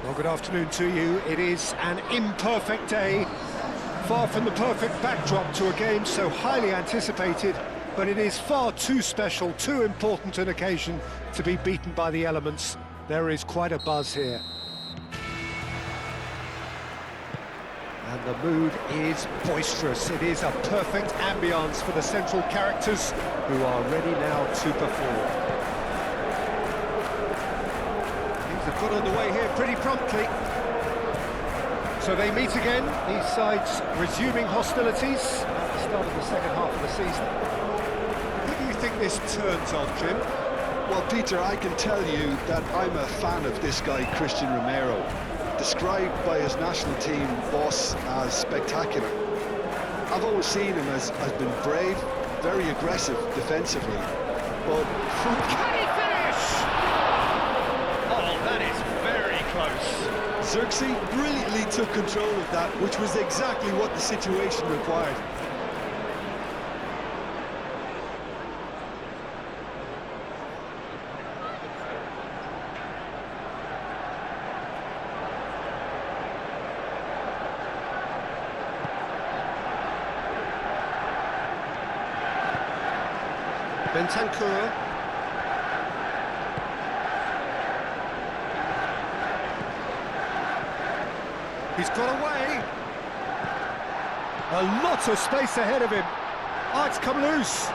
Well, good afternoon to you. It is an imperfect day, far from the perfect backdrop to a game so highly anticipated, but it is far too special, too important an occasion to be beaten by the elements. There is quite a buzz here. And the mood is boisterous. It is a perfect ambience for the central characters who are ready now to perform. They've got underway here pretty promptly. So they meet again, these sides resuming hostilities at the start of the second half of the season. Who do you think this turns on, Jim? Well, Peter, I can tell you that I'm a fan of this guy, Christian Romero, described by his national team boss as spectacular. I've always seen him as been brave, very aggressive defensively, but from... Can he finish? Oh, that is very close. Xerxes brilliantly took control of that, which was exactly what the situation required. Bentancur. He's got away. A lot of space ahead of him. Oh, it's come loose.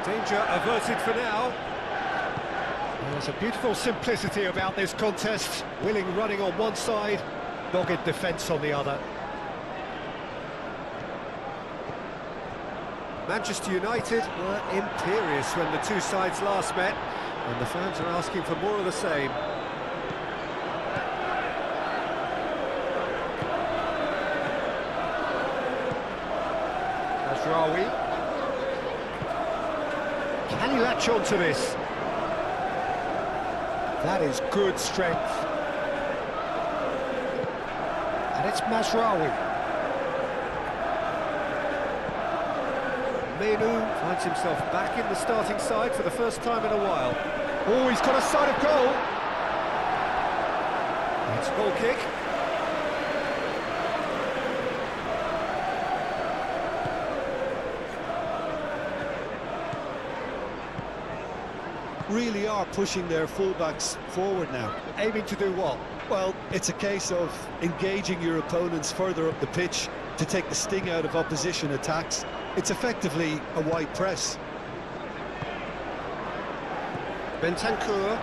Danger averted for now. There's a beautiful simplicity about this contest. Willing running on one side, dogged defence on the other. Manchester United were imperious when the two sides last met, and the fans are asking for more of the same. Mazraoui. Can he latch on to this? That is good strength. And it's Mazraoui. Menu finds himself back in the starting side for the first time in a while. Oh, he's got a sight of goal. It's a goal kick. Really are pushing their fullbacks forward now. Aiming to do what? Well, it's a case of engaging your opponents further up the pitch to take the sting out of opposition attacks. It's effectively a wide press. Bentancur.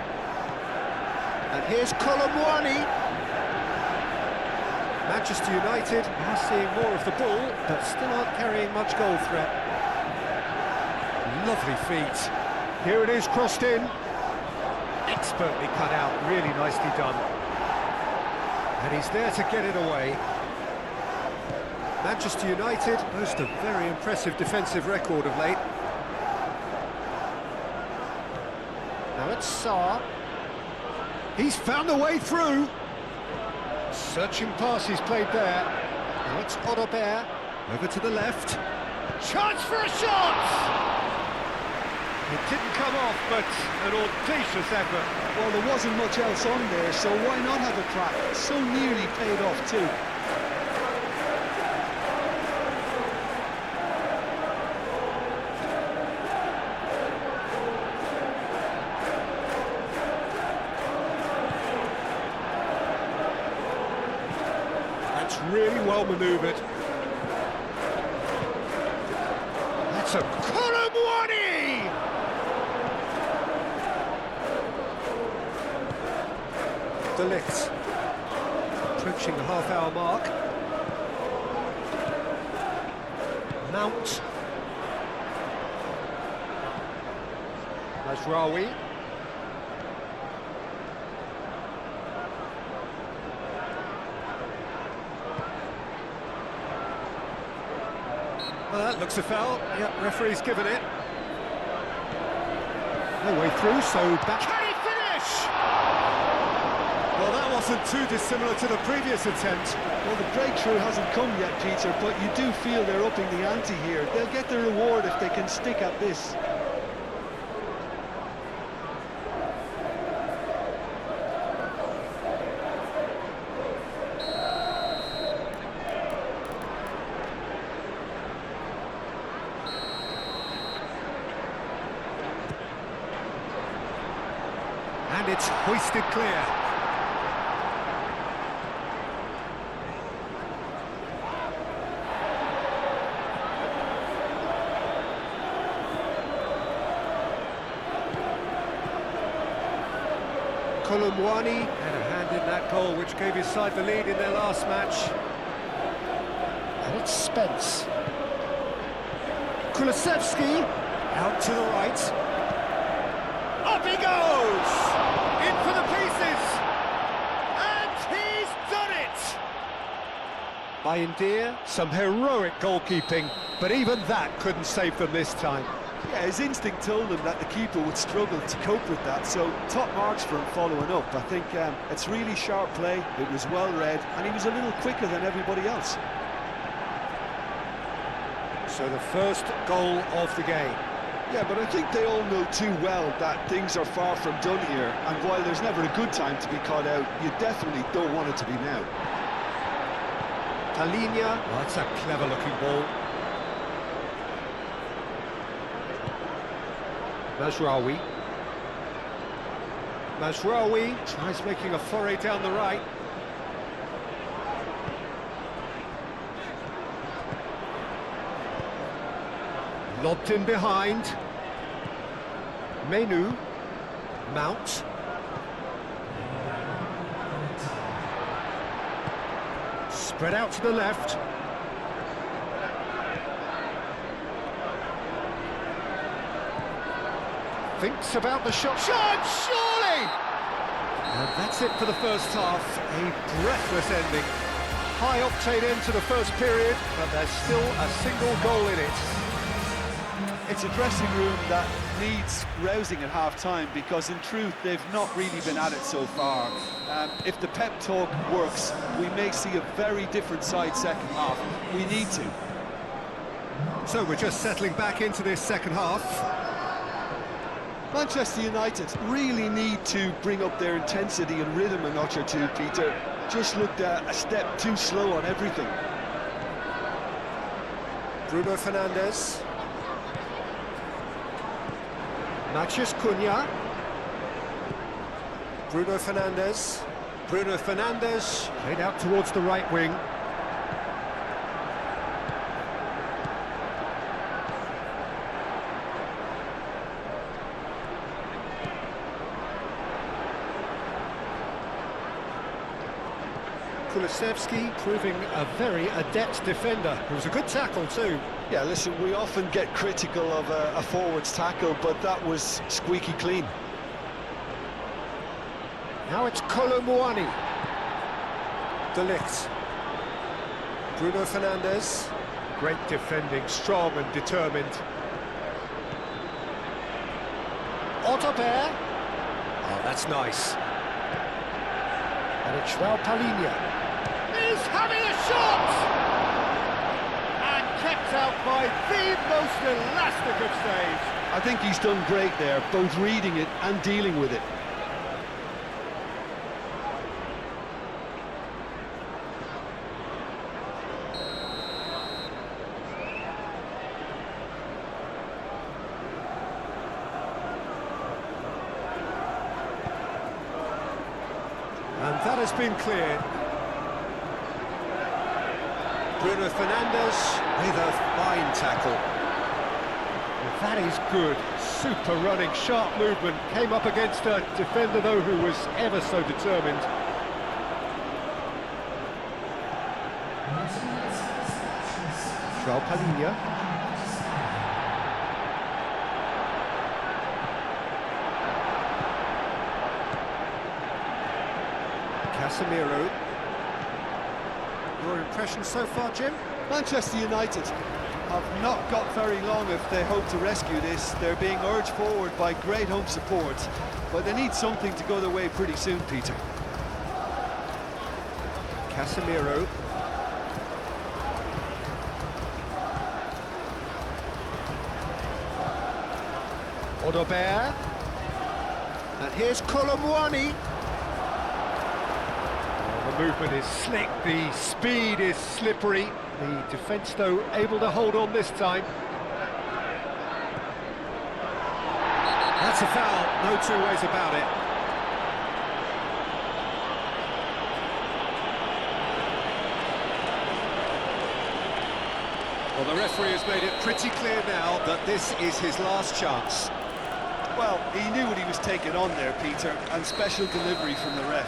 And here's Colomwani. Manchester United are seeing more of the ball, but still aren't carrying much goal threat. Lovely feet. Here it is, crossed in. Expertly cut out, really nicely done. And he's there to get it away. Manchester United boast a very impressive defensive record of late. Now it's Sarr. He's found a way through. Searching pass he's played there. Now it's Odobert. Over to the left. Chance for a shot! It didn't come off, but an audacious effort. Well, there wasn't much else on there, so why not have a crack? So nearly paid off too. That's really well manoeuvred. That's a Colomwani! De Ligt, approaching the half-hour mark. Mount. Mazraoui. Well, that looks a foul. Yep, referee's given it. No way through, so back. Can he finish? Well, that wasn't too dissimilar to the previous attempt. Well, the breakthrough hasn't come yet, Peter, but you do feel they're upping the ante here. They'll get the reward if they can stick at this. It's hoisted clear. Kolumwani had a hand in that goal, which gave his side the lead in their last match. And it's Spence. Kulusevski, out to the right. Up he goes! In for the pieces! And he's done it! By India, some heroic goalkeeping, but even that couldn't save them this time. Yeah, his instinct told him that the keeper would struggle to cope with that, so top marks for him following up. I think it's really sharp play, it was well read, and he was a little quicker than everybody else. So the first goal of the game. Yeah, but I think they all know too well that things are far from done here, and while there's never a good time to be caught out, you definitely don't want it to be now. Talinia, well, that's a clever-looking ball. Mazraoui. Mazraoui tries making a foray down the right. Lobbed in behind. Menu. Mount. Spread out to the left. Thinks about the shot. Shot, surely! And that's it for the first half. A breathless ending. High-octane end to the first period, but there's still a single goal in it. It's a dressing room that needs rousing at half-time, because in truth they've not really been at it so far. If the pep talk works, we may see a very different side second half. We need to. So we're just settling back into this second half. Manchester United really need to bring up their intensity and rhythm a notch or two, Peter. Just looked a step too slow on everything. Bruno Fernandes. Matheus Cunha. Bruno Fernandes. Bruno Fernandes played out towards the right wing. Kulusevski proving a very adept defender. It was a good tackle too. Yeah, listen, we often get critical of a forward's tackle, but that was squeaky clean. Now it's Kolumwani. De Ligt. Bruno Fernandes. Great defending, strong and determined. Otobert. Oh, that's nice. And it's João Palhinha. He's having a shot! And kept out by the most elastic of saves. I think he's done great there, both reading it and dealing with it. And that has been cleared. Bruno Fernandes with a fine tackle. Well, that is good. Super running, sharp movement. Came up against a defender, though, who was ever so determined. João Palhinha. Casemiro. Your impression so far, Jim? Manchester United have not got very long if they hope to rescue this. They're being urged forward by great home support, but they need something to go their way pretty soon, Peter. Casemiro. Otobert. And here's Kolumwani. The movement is slick, the speed is slippery. The defence, though, able to hold on this time. That's a foul, no two ways about it. Well, the referee has made it pretty clear now that this is his last chance. Well, he knew what he was taking on there, Peter, and special delivery from the ref.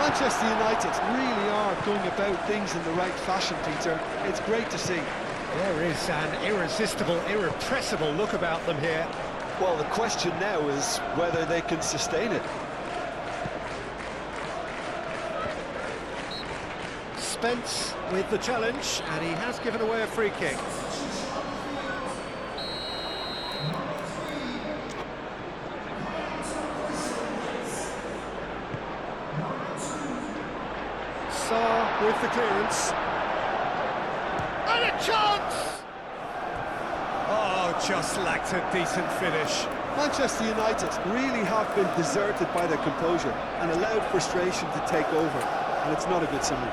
Manchester United really are going about things in the right fashion, Peter. It's great to see. There is an irresistible, irrepressible look about them here. Well, the question now is whether they can sustain it. Spence with the challenge, and he has given away a free kick. Sarr with the clearance. And a chance! Oh, just lacked a decent finish. Manchester United really have been deserted by their composure and allowed frustration to take over, and it's not a good sign.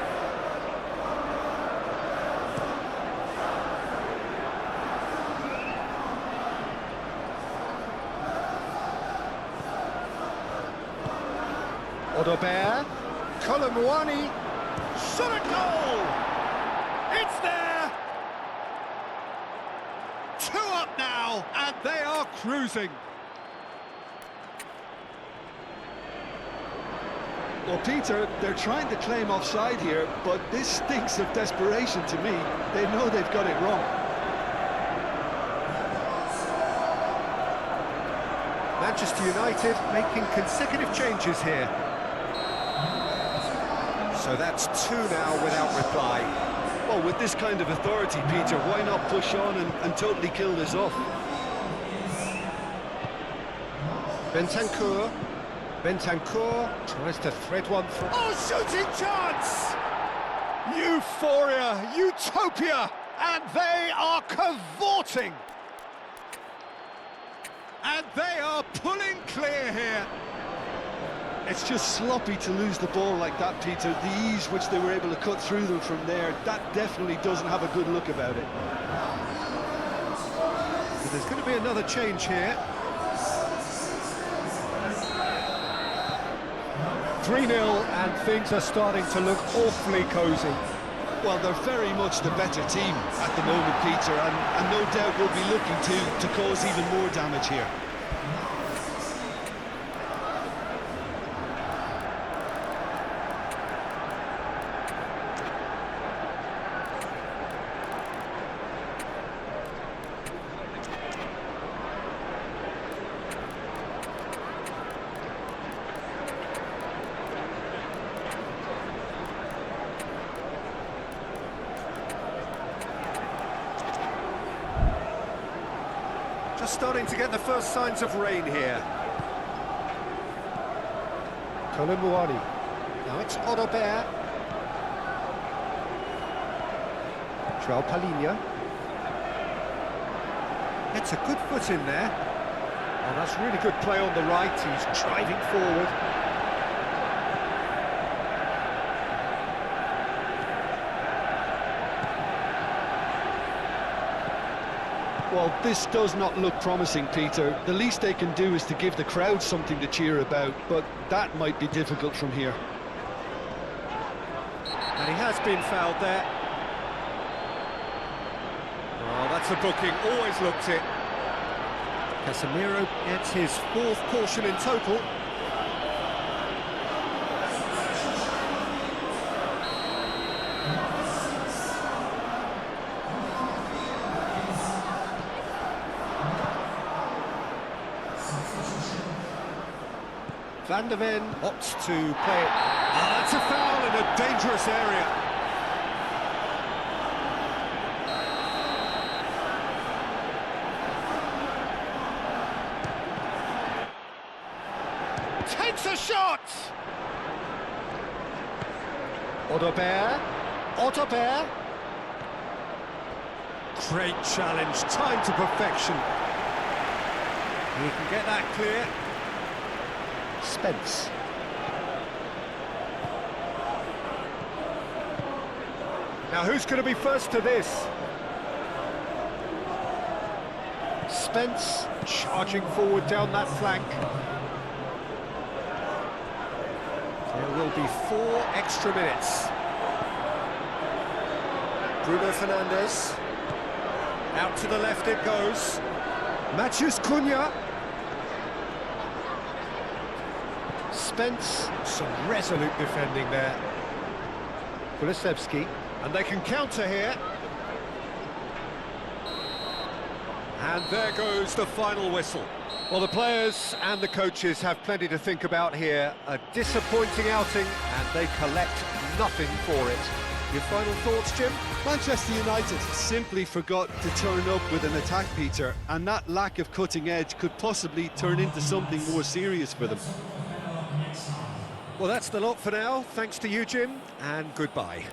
Odobert, Colomwani, shot a goal! It's there! 2 up now, and they are cruising. Well, Peter, they're trying to claim offside here, but this stinks of desperation to me. They know they've got it wrong. Manchester United making consecutive changes here. So that's 2 now without reply. Well, with this kind of authority, Peter, why not push on and totally kill this off? Bentancur. Bentancur tries to thread one through. Oh, shooting chance! Euphoria, utopia, and they are cavorting. And they are pulling clear here. It's just sloppy to lose the ball like that, Peter. The ease which they were able to cut through them from there, that definitely doesn't have a good look about it. So there's going to be another change here. 3-0, and things are starting to look awfully cosy. Well, they're very much the better team at the moment, Peter, and no doubt will be looking to cause even more damage here. Just starting to get the first signs of rain here. Colomwani. Now it's Odobert. João Palhinha. Gets a good foot in there. Oh, that's really good play on the right. He's driving forward. Well, this does not look promising, Peter. The least they can do is to give the crowd something to cheer about, but that might be difficult from here. And he has been fouled there. Oh, that's a booking, always looked it. Casemiro gets his 4th caution in total. Van der Ven opts to play it. Ah, that's a foul in a dangerous area. Takes a shot! Odobert. Odobert. Great challenge, time to perfection. He can get that clear. Spence. Now who's going to be first to this? Spence charging forward down that flank. Clear There will be 4 extra minutes. Bruno Fernandes. Out to the left it goes. Matheus Cunha. Spence, some resolute defending there. Kulusevski, and they can counter here. And there goes the final whistle. Well, the players and the coaches have plenty to think about here. A disappointing outing, and they collect nothing for it. Your final thoughts, Jim? Manchester United simply forgot to turn up with an attack, Peter, and that lack of cutting edge could possibly turn into something more serious for them. Well, that's the lot for now. Thanks to you, Jim, and goodbye.